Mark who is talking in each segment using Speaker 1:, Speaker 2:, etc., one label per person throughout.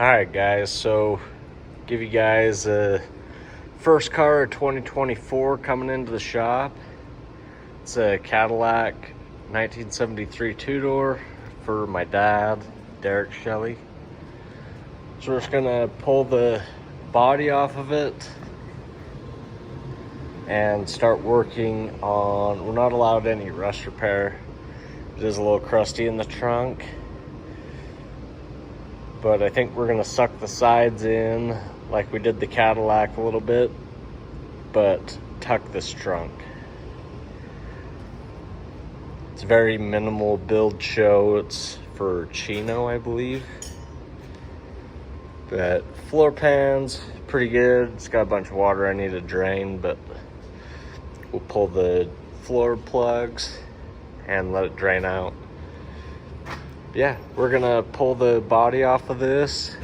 Speaker 1: Alright guys, so give you guys a first car of 2024 coming into the shop. It's a Cadillac 1973 two-door for my dad, Derek Shelley. So we're just gonna pull the body off of it and start working on, we're not allowed any rust repair. It is a little crusty in the trunk, but I think we're gonna suck the sides in like we did the Cadillac a little bit, but tuck this trunk. It's a very minimal build show. It's for Chino, I believe. But floor pan's pretty good. It's got a bunch of water I need to drain, but we'll pull the floor plugs and let it drain out. Yeah, we're gonna pull the body off of this,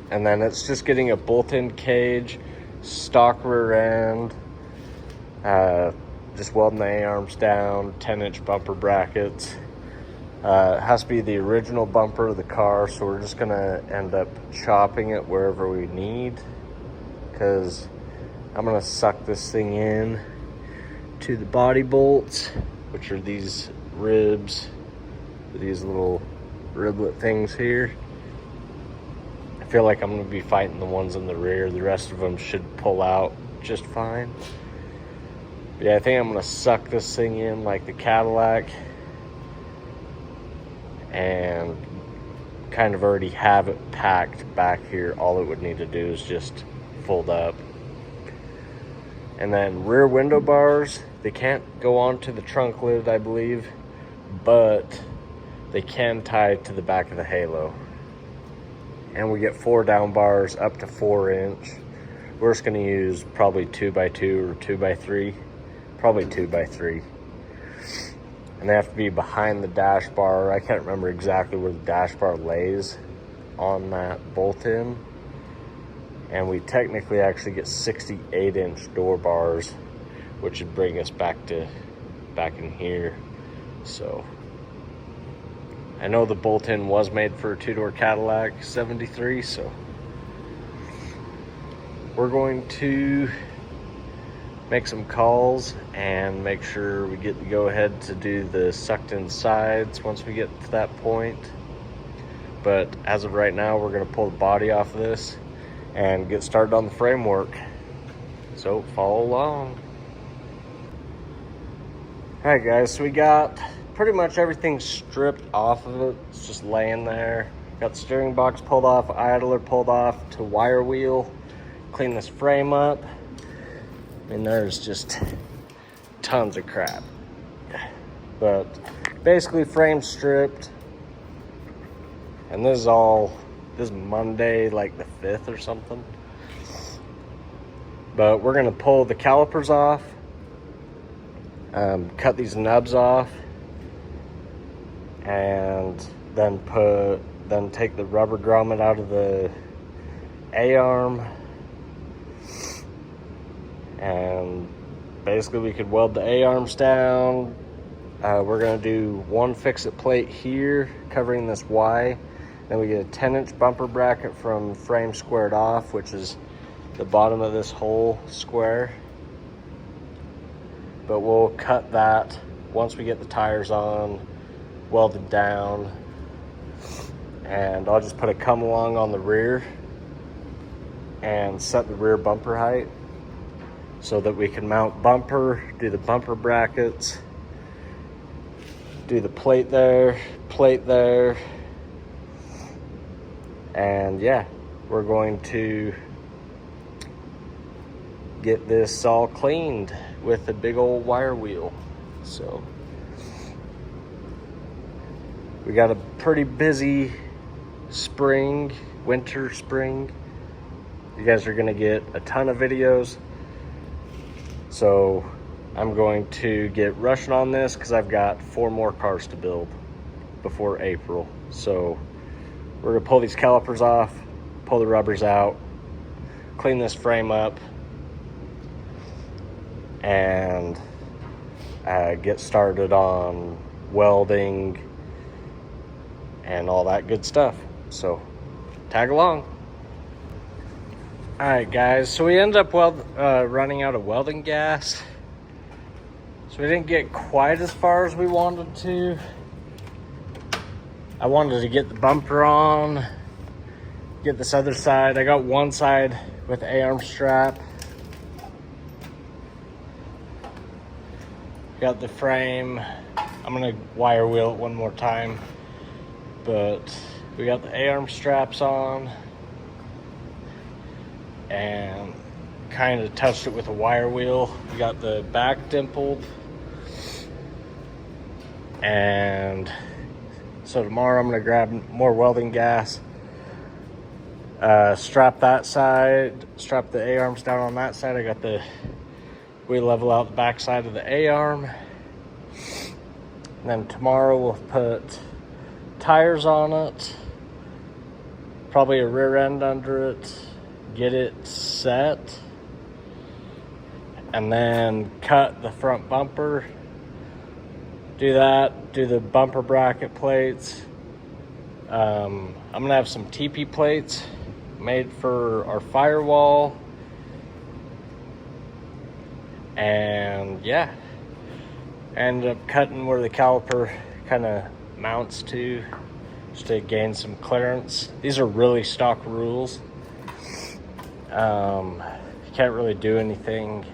Speaker 1: and then it's just getting a bolt-in cage, stock rear end, just welding the A-arms down, 10-inch bumper brackets. It has to be the original bumper of the car, so we're just gonna end up chopping it wherever we need, because I'm gonna suck this thing in to the body bolts, which are these ribs, these little riblet things here. I feel like I'm gonna be fighting the ones in the rear. The rest of them should pull out just fine. But yeah, I think I'm gonna suck this thing in like the Cadillac and kind of already have it packed back here. All it would need to do is just fold up. And then rear window bars, they can't go onto the trunk lid, I believe, but they can tie to the back of the halo. And we get 4 down bars up to 4-inch. We're just gonna use probably 2x2 or 2x3, probably 2x3. And they have to be behind the dash bar. I can't remember exactly where the dash bar lays on that bolt-in. And we technically actually get 68-inch door bars, which would bring us back in here. So I know the bolt-in was made for a two-door Cadillac 73, so we're going to make some calls and make sure we get the go-ahead to do the sucked-in sides once we get to that point. But as of right now, we're gonna pull the body off of this and get started on the framework. So follow along. All right, guys, so we got pretty much everything stripped off of it. It's just laying there. Got the steering box pulled off, idler pulled off to wire wheel. Clean this frame up. I mean, there's just tons of crap. But basically frame stripped. And this is Monday, like the 5th or something. But we're gonna pull the calipers off, cut these nubs off, and then take the rubber grommet out of the A-arm, and basically we could weld the A-arms down. We're gonna do one fix-it plate here covering this Y. Then we get a 10-inch bumper bracket from frame squared off, which is the bottom of this whole square. But we'll cut that once we get the tires on, welded down, and I'll just put a come along on the rear and set the rear bumper height so that we can mount bumper, do the bumper brackets, do the plate there, and yeah, we're going to get this all cleaned with a big old wire wheel. So we got a pretty busy spring, winter, spring. You guys are gonna get a ton of videos. So I'm going to get rushing on this because I've got 4 more cars to build before April. So we're gonna pull these calipers off, pull the rubbers out, clean this frame up, and get started on welding and all that good stuff. So tag along. All right, guys, so we ended up running out of welding gas. So we didn't get quite as far as we wanted to. I wanted to get the bumper on, get this other side. I got one side with the A-arm strap. Got the frame. I'm gonna wire wheel it one more time, but we got the A-arm straps on and kind of touched it with a wire wheel. We got the back dimpled, and so tomorrow I'm gonna grab more welding gas, strap that side, strap the A-arms down on that side. I got the wheel level out the back side of the A-arm. And then tomorrow we'll put tires on it, probably a rear end under it, get it set, and then cut the front bumper. Do that, do the bumper bracket plates. I'm gonna have some TP plates made for our firewall. And yeah, I ended up cutting where the caliper kind of mounts to, just to gain some clearance. These are really stock rules. You can't really do anything.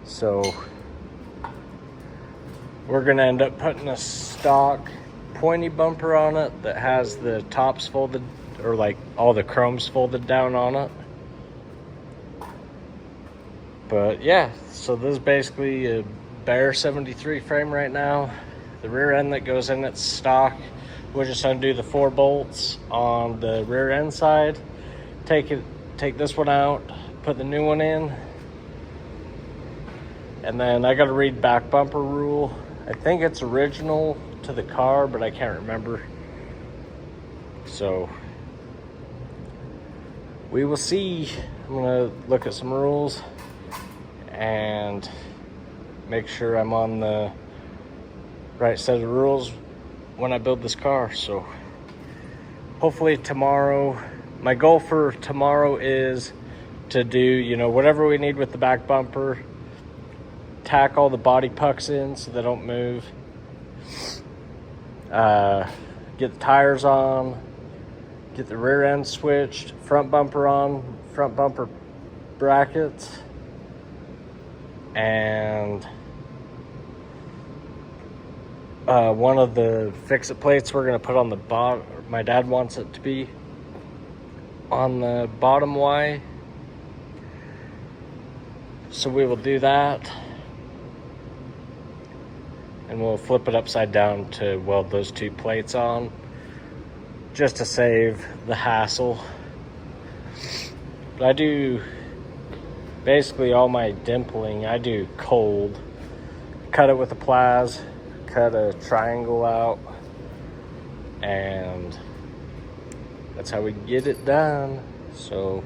Speaker 1: So we're gonna end up putting a stock pointy bumper on it that has the tops folded, or like all the chromes folded down on it. But yeah, so this is basically a bare 73 frame right now. The rear end that goes in it's stock. We're just gonna do the 4 bolts on the rear end side. Take this one out, put the new one in. And then I gotta read back bumper rule. I think it's original to the car, but I can't remember. So we will see. I'm gonna look at some rules and make sure I'm on the right set of rules when I build this car. So hopefully tomorrow, my goal for tomorrow is to do, you know, whatever we need with the back bumper, tack all the body pucks in so they don't move, get the tires on, get the rear end switched, front bumper on, front bumper brackets, and one of the fix-it plates we're gonna put on the bottom. My dad wants it to be on the bottom Y, so we will do that, and we'll flip it upside down to weld those 2 plates on, just to save the hassle. But I do basically all my dimpling, I do cold. Cut it with a Plaz, cut a triangle out, and that's how we get it done. So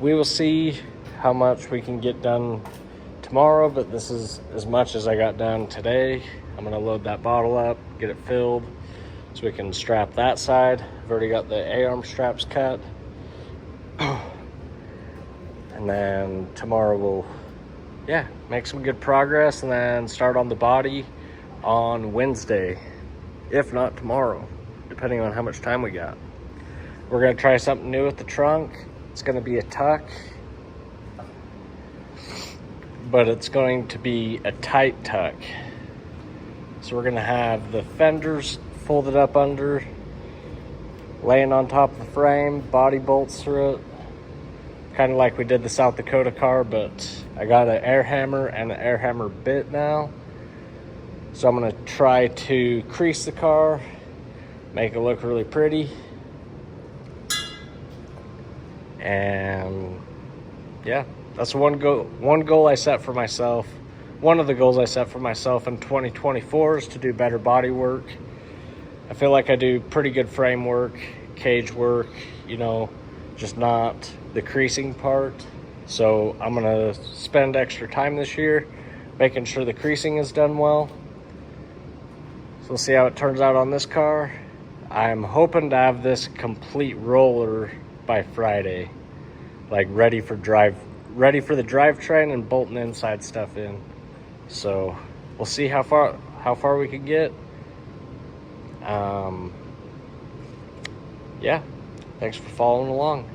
Speaker 1: we will see how much we can get done tomorrow, but this is as much as I got done today. I'm gonna load that bottle up, get it filled, so we can strap that side. I've already got the A-arm straps cut. And then tomorrow we'll, yeah, make some good progress and then start on the body on Wednesday, if not tomorrow, depending on how much time we got. We're gonna try something new with the trunk. It's gonna be a tuck, but it's going to be a tight tuck. So we're gonna have the fenders folded up under, laying on top of the frame, body bolts through it, kind of like we did the South Dakota car, but I got an air hammer and an air hammer bit now. So I'm gonna try to crease the car, make it look really pretty. And yeah, that's one goal I set for myself. One of the goals I set for myself in 2024 is to do better body work. I feel like I do pretty good frame work, cage work, you know, just not the creasing part. So I'm gonna spend extra time this year making sure the creasing is done well. So we'll see how it turns out on this car. I'm hoping to have this complete roller by Friday, like ready for the drivetrain and bolting the inside stuff in. So we'll see how far we can get. Yeah, thanks for following along.